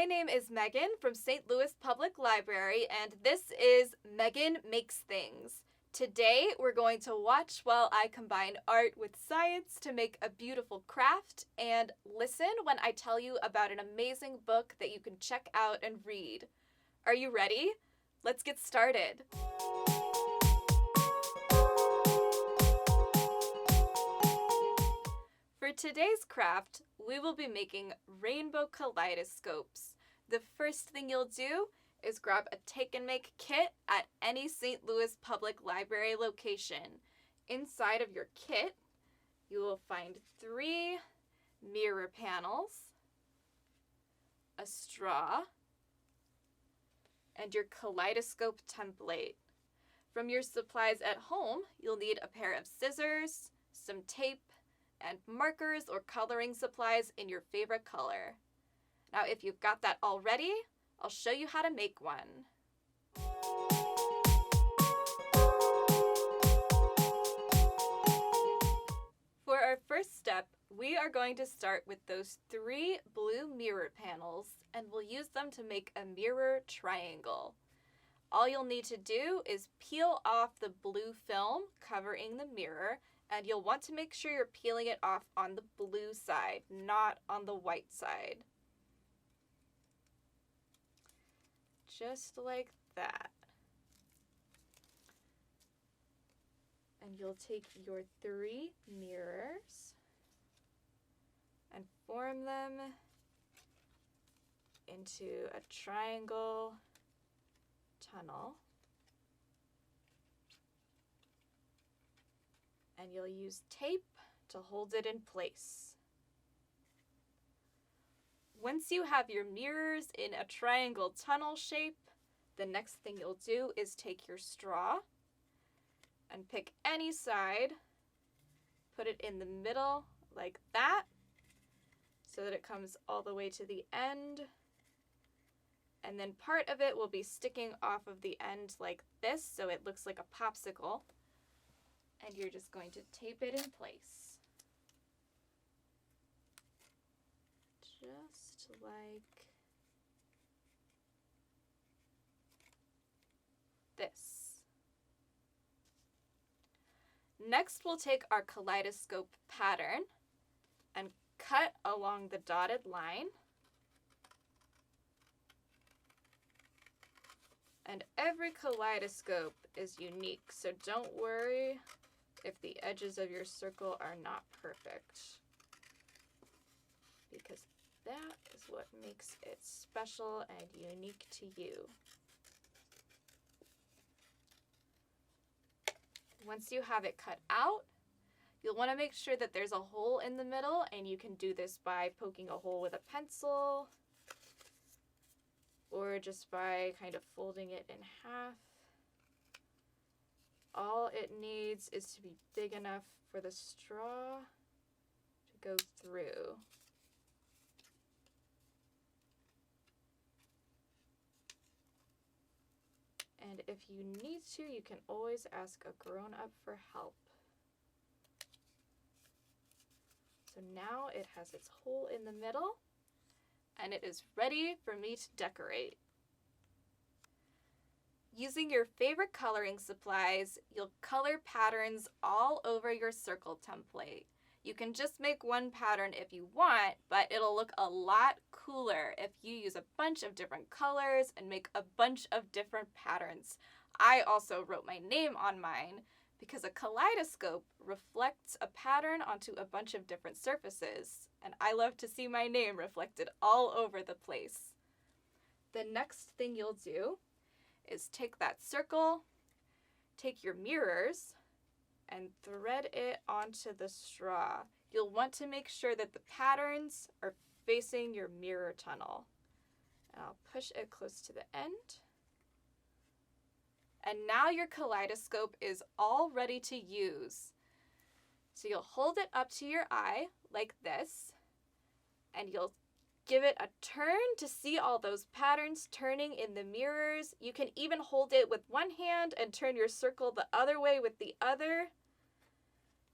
My name is Megan from St. Louis Public Library, and this is Megan Makes Things. Today, we're going to watch while I combine art with science to make a beautiful craft, and listen when I tell you about an amazing book that you can check out and read. Are you ready? Let's get started. For today's craft, we will be making rainbow kaleidoscopes. The first thing you'll do is grab a take and make kit at any St. Louis Public Library location. Inside of your kit, you will find 3 mirror panels, a straw, and your kaleidoscope template. From your supplies at home, you'll need a pair of scissors, some tape, and markers or coloring supplies in your favorite color. Now, if you've got that already, I'll show you how to make one. For our first step, we are going to start with those 3 blue mirror panels, and we'll use them to make a mirror triangle. All you'll need to do is peel off the blue film covering the mirror, and you'll want to make sure you're peeling it off on the blue side, not on the white side. Just like that. And you'll take your 3 mirrors and form them into a triangle tunnel. And you'll use tape to hold it in place. Once you have your mirrors in a triangle tunnel shape, the next thing you'll do is take your straw and pick any side, put it in the middle like that, so that it comes all the way to the end. And then part of it will be sticking off of the end like this, so it looks like a popsicle. And you're just going to tape it in place. Just like this. Next, we'll take our kaleidoscope pattern and cut along the dotted line. And every kaleidoscope is unique, so don't worry if the edges of your circle are not perfect, because that is what makes it special and unique to you. Once you have it cut out, you'll want to make sure that there's a hole in the middle, and you can do this by poking a hole with a pencil or just by kind of folding it in half. All it needs is to be big enough for the straw to go through. And if you need to, you can always ask a grown-up for help. So now it has its hole in the middle, and it is ready for me to decorate. Using your favorite coloring supplies, you'll color patterns all over your circle template. You can just make one pattern if you want, but it'll look a lot cooler if you use a bunch of different colors and make a bunch of different patterns. I also wrote my name on mine because a kaleidoscope reflects a pattern onto a bunch of different surfaces, and I love to see my name reflected all over the place. The next thing you'll do is take that circle, take your mirrors, and thread it onto the straw. You'll want to make sure that the patterns are facing your mirror tunnel. And I'll push it close to the end. And now your kaleidoscope is all ready to use. So you'll hold it up to your eye like this, and you'll give it a turn to see all those patterns turning in the mirrors. You can even hold it with one hand and turn your circle the other way with the other.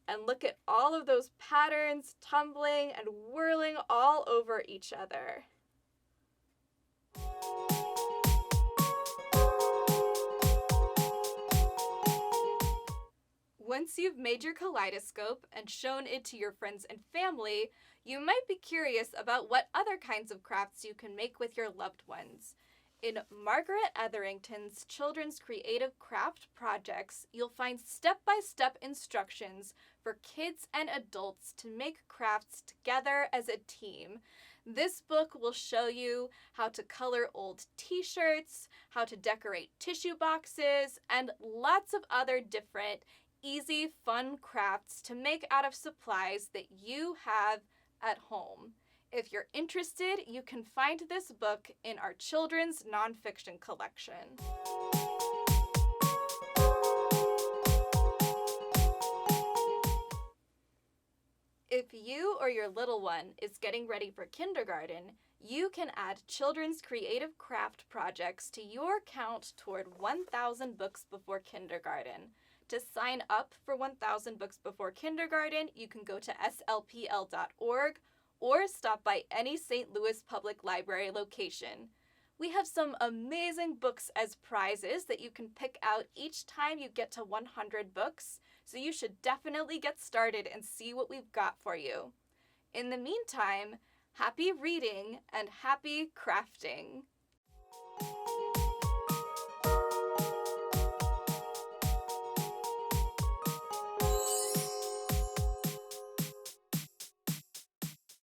And look at all of those patterns tumbling and whirling all over each other. Once you've made your kaleidoscope and shown it to your friends and family, you might be curious about what other kinds of crafts you can make with your loved ones. In Margaret Etherington's Children's Creative Craft Projects, you'll find step-by-step instructions for kids and adults to make crafts together as a team. This book will show you how to color old t-shirts, how to decorate tissue boxes, and lots of other different, easy, fun crafts to make out of supplies that you have at home. If you're interested, you can find this book in our children's nonfiction collection. If you or your little one is getting ready for kindergarten, you can add children's creative craft projects to your count toward 1,000 books before kindergarten. To sign up for 1,000 books before kindergarten, you can go to slpl.org or stop by any St. Louis Public Library location. We have some amazing books as prizes that you can pick out each time you get to 100 books, so you should definitely get started and see what we've got for you. In the meantime, happy reading and happy crafting!